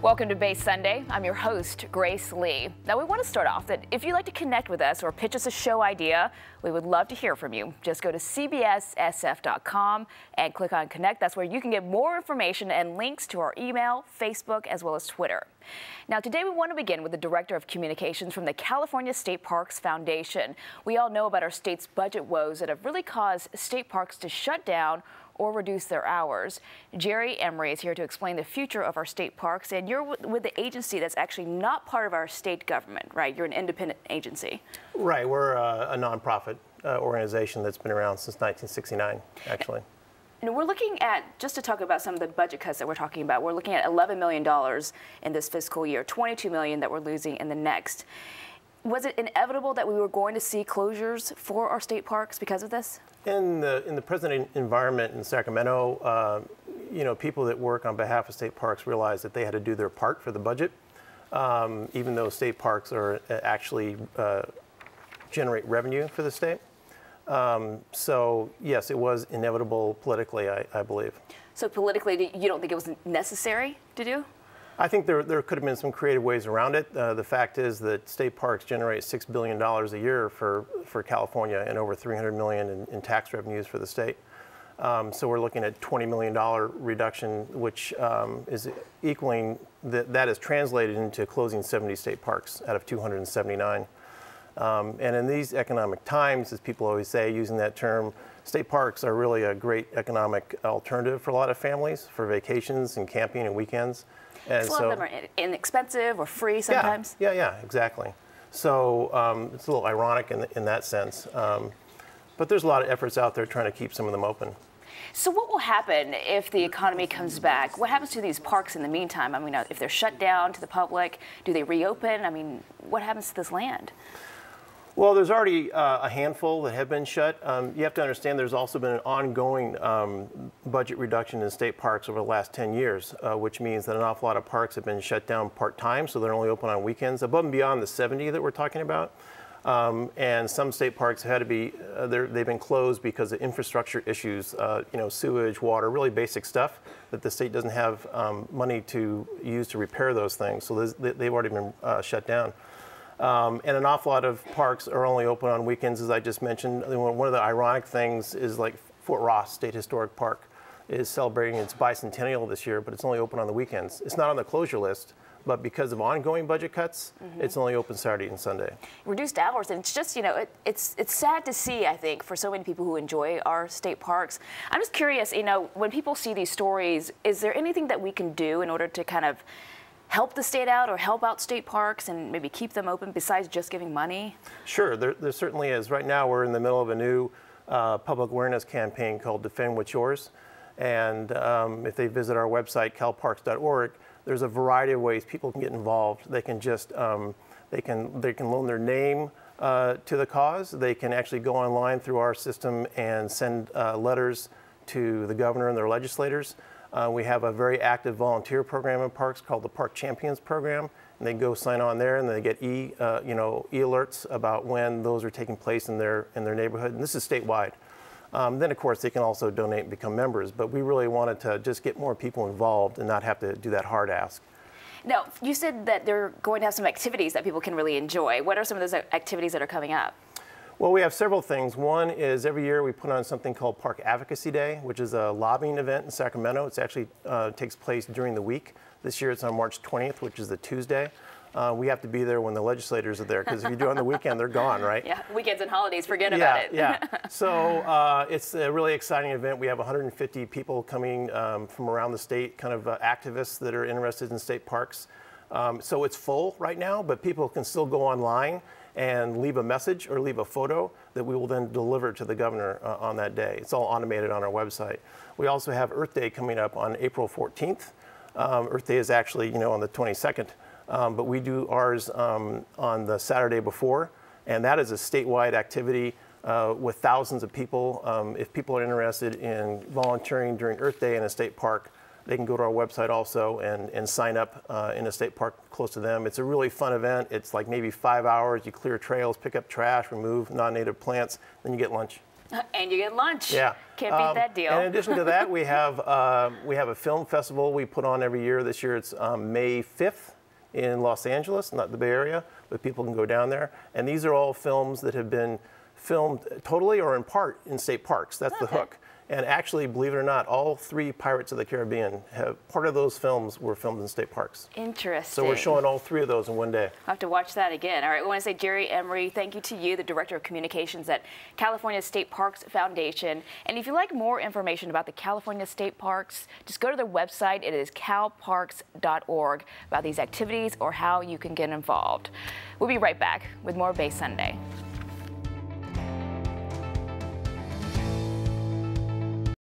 Welcome to Base Sunday. I'm your host, Grace Lee. Now, we want to start off that if you'd like to connect with us or pitch us a show idea, we would love to hear from you. Just go to cbssf.com and click on Connect. That's where you can get more information and links to our email, Facebook, as well as Twitter. Now, today we want to begin with the Director of Communications from the California State Parks Foundation. We all know about our state's budget woes that have really caused state parks to shut down or reduce their hours. Jerry Emery is here to explain the future of our state parks, and you're with the agency that's actually not part of our state government, right? You're an independent agency. Right, we're a nonprofit organization that's been around since 1969, actually. And we're looking at, just to talk about some of the budget cuts that we're talking about, we're looking at $11 million in this fiscal year, $22 million that we're losing in the next. Was it inevitable that we were going to see closures for our state parks because of this? In the present environment in Sacramento, you know, people that work on behalf of state parks realized that they had to do their part for the budget, even though state parks are actually generate revenue for the state. So yes, it was inevitable politically, I believe. So politically, you don't think it was necessary to do? I think there could have been some creative ways around it. The fact is that state parks generate $6 billion a year for California and over $300 million in tax revenues for the state. So we're looking at $20 million reduction, which is equaling, that is translated into closing 70 state parks out of 279. And in these economic times, as people always say, using that term, state parks are really a great economic alternative for a lot of families for vacations and camping and weekends. And so a lot of them are inexpensive or free sometimes. Yeah, exactly. So it's a little ironic in that sense. But there's a lot of efforts out there trying to keep some of them open. So what will happen if the economy comes back? What happens to these parks in the meantime? I mean, if they're shut down to the public, do they reopen? I mean, what happens to this land? Well, there's already a handful that have been shut. You have to understand there's also been an ongoing budget reduction in state parks over the last 10 years, which means that an awful lot of parks have been shut down part-time, so they're only open on weekends, above and beyond the 70 that we're talking about. And some state parks have had to be, they've been closed because of infrastructure issues, you know, sewage, water, really basic stuff that the state doesn't have money to use to repair those things, so they've already been shut down. And an awful lot of parks are only open on weekends, as I just mentioned. One of the ironic things is like Fort Ross State Historic Park is celebrating its bicentennial this year, but it's only open on the weekends. It's not on the closure list, but because of ongoing budget cuts, it's only open Saturday and Sunday. Reduced hours, and it's just, you know, it's sad to see, I think, for so many people who enjoy our state parks. I'm just curious, you know, when people see these stories, is there anything that we can do in order to kind of help the state out or help out state parks and maybe keep them open besides just giving money? Sure, there certainly is. Right now we're in the middle of a new public awareness campaign called Defend What's Yours. And if they visit our website, calparks.org, there's a variety of ways people can get involved. They can just, they can loan their name to the cause. They can actually go online through our system and send letters to the governor and their legislators. We have a very active volunteer program in parks called the Park Champions Program, and they go sign on there, and they get e-alerts about when those are taking place in their neighborhood, and this is statewide. Then, of course, they can also donate and become members, but we really wanted to just get more people involved and not have to do that hard ask. Now, you said that they're going to have some activities that people can really enjoy. What are some of those activities that are coming up? Well, we have several things. One is every year we put on something called Park Advocacy Day, which is a lobbying event in Sacramento. It actually takes place during the week. This year it's on March 20th, which is the Tuesday. We have to be there when the legislators are there, because if you do it on the weekend, they're gone, right? Yeah, weekends and holidays, forget about it. Yeah. So it's a really exciting event. We have 150 people coming from around the state, kind of activists that are interested in state parks. So it's full right now, but people can still go online and leave a message or leave a photo that we will then deliver to the governor on that day. It's all automated on our website. We also have Earth Day coming up on April 14th. Earth Day is actually, you know, on the 22nd, but we do ours on the Saturday before, and that is a statewide activity with thousands of people. If people are interested in volunteering during Earth Day in a state park, they can go to our website also and sign up in a state park close to them. It's a really fun event. It's like maybe 5 hours. You clear trails, pick up trash, remove non-native plants, then you get lunch. And you get lunch. Yeah. Can't beat that deal. In addition to that, we have a film festival we put on every year. This year it's May 5th in Los Angeles, not the Bay Area, but people can go down there. And these are all films that have been filmed totally or in part in state parks. That's the hook. And actually, believe it or not, all 3 Pirates of the Caribbean part of those films were filmed in state parks. Interesting. So we're showing all 3 of those in one day. I'll have to watch that again. All right, we want to say, Jerry Emery, thank you to you, the Director of Communications at California State Parks Foundation. And if you'd like more information about the California State Parks, just go to their website. It is calparks.org about these activities or how you can get involved. We'll be right back with more Bay Sunday.